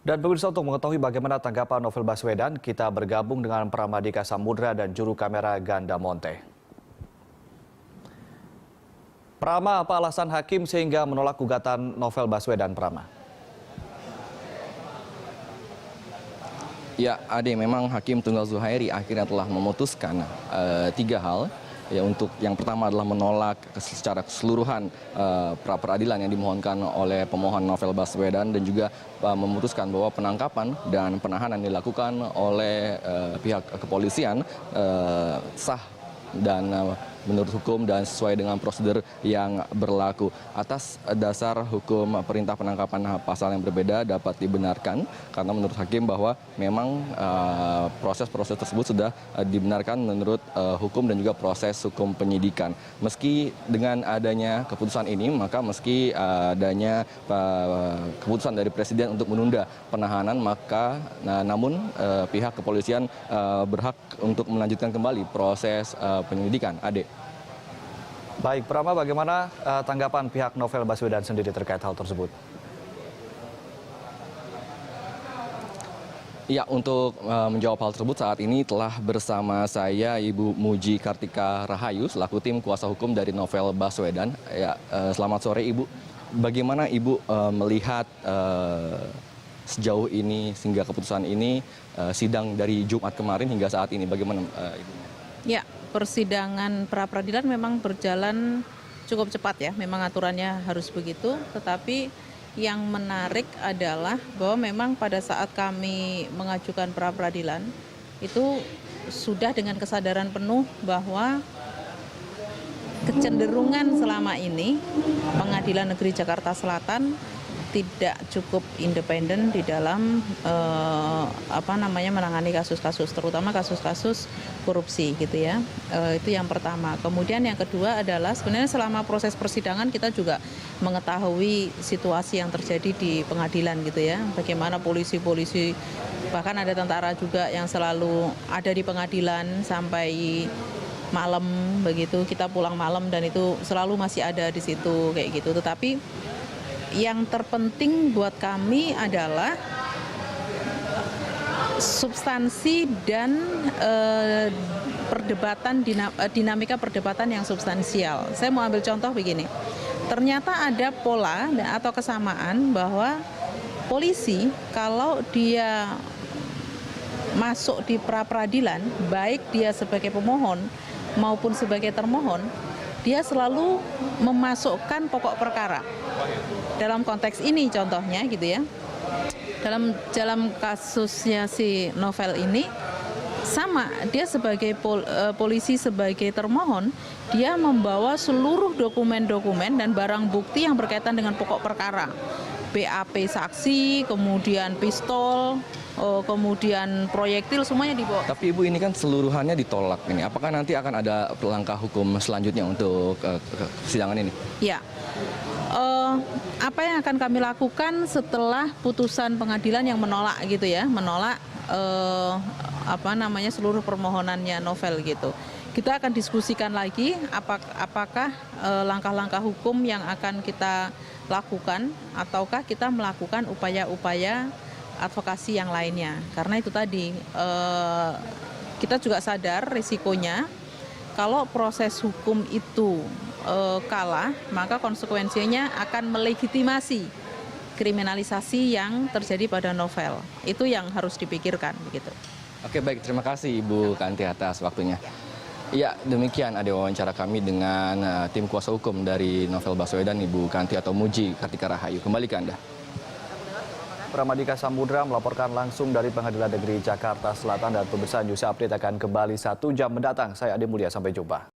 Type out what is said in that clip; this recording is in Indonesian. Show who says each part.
Speaker 1: Dan pemirsa, untuk mengetahui bagaimana tanggapan Novel Baswedan, kita bergabung dengan Pramadika Samudra dan juru kamera Ganda Monte. Prama, apa alasan hakim sehingga menolak gugatan Novel Baswedan, Prama?
Speaker 2: Ya, Ade, memang Hakim Tunggal Zuhairi akhirnya telah memutuskan tiga hal. Ya, untuk yang pertama adalah menolak secara keseluruhan pra peradilan yang dimohonkan oleh pemohon Novel Baswedan, dan juga memutuskan bahwa penangkapan dan penahanan dilakukan oleh pihak kepolisian sah dan menurut hukum dan sesuai dengan prosedur yang berlaku. Atas dasar hukum perintah penangkapan pasal yang berbeda dapat dibenarkan karena menurut hakim bahwa memang proses-proses tersebut sudah dibenarkan menurut hukum dan juga proses hukum penyidikan. Meski dengan adanya keputusan ini, maka meski adanya keputusan dari Presiden untuk menunda penahanan, maka namun pihak kepolisian berhak untuk melanjutkan kembali proses penyidikan. Ade.
Speaker 1: Baik, Prama, bagaimana tanggapan pihak Novel Baswedan sendiri terkait hal tersebut?
Speaker 2: Ya, untuk menjawab hal tersebut saat ini telah bersama saya Ibu Muji Kartika Rahayu selaku tim kuasa hukum dari Novel Baswedan. Ya, selamat sore Ibu. Bagaimana Ibu melihat sejauh ini sehingga keputusan ini sidang dari Jumat kemarin hingga saat ini? Bagaimana Ibu?
Speaker 3: Ya, persidangan pra-peradilan memang berjalan cukup cepat ya, memang aturannya harus begitu, tetapi yang menarik adalah bahwa memang pada saat kami mengajukan pra-peradilan itu sudah dengan kesadaran penuh bahwa kecenderungan selama ini Pengadilan Negeri Jakarta Selatan tidak cukup independen di dalam menangani kasus-kasus, terutama kasus-kasus korupsi gitu ya. Itu yang pertama. Kemudian yang kedua adalah sebenarnya selama proses persidangan kita juga mengetahui situasi yang terjadi di pengadilan gitu ya. Bagaimana polisi-polisi, bahkan ada tentara juga yang selalu ada di pengadilan sampai malam begitu. Kita pulang malam dan itu selalu masih ada di situ kayak gitu. Tetapi yang terpenting buat kami adalah substansi dan dinamika perdebatan yang substansial. Saya mau ambil contoh begini. Ternyata ada pola atau kesamaan bahwa polisi kalau dia masuk di pra-peradilan, baik dia sebagai pemohon maupun sebagai termohon, dia selalu memasukkan pokok perkara. Dalam konteks ini contohnya gitu ya, dalam kasusnya si Novel ini sama, dia sebagai polisi sebagai termohon, dia membawa seluruh dokumen-dokumen dan barang bukti yang berkaitan dengan pokok perkara, BAP saksi, kemudian pistol, kemudian proyektil, semuanya dibawa.
Speaker 2: Tapi Ibu, ini kan seluruhannya ditolak ini. Apakah nanti akan ada langkah hukum selanjutnya untuk persidangan ini?
Speaker 3: Ya. Apa yang akan kami lakukan setelah putusan pengadilan yang menolak gitu ya, menolak seluruh permohonannya Novel gitu. Kita akan diskusikan lagi apakah langkah-langkah hukum yang akan kita lakukan, ataukah kita melakukan upaya-upaya advokasi yang lainnya. Karena itu tadi kita juga sadar risikonya kalau proses hukum itu kalah, maka konsekuensinya akan melegitimasi kriminalisasi yang terjadi pada Novel. Itu yang harus dipikirkan begitu.
Speaker 2: Oke, baik, terima kasih Ibu Kanti atas waktunya. Ya, demikian ada wawancara kami dengan tim kuasa hukum dari Novel Baswedan, Ibu Kanti atau Muji Kartika Rahayu. Kembali ke Anda.
Speaker 1: Pramadika Samudra melaporkan langsung dari Pengadilan Negeri Jakarta Selatan, dan pemirsa News Update akan kembali 1 jam mendatang. Saya Ade Mulia, sampai jumpa.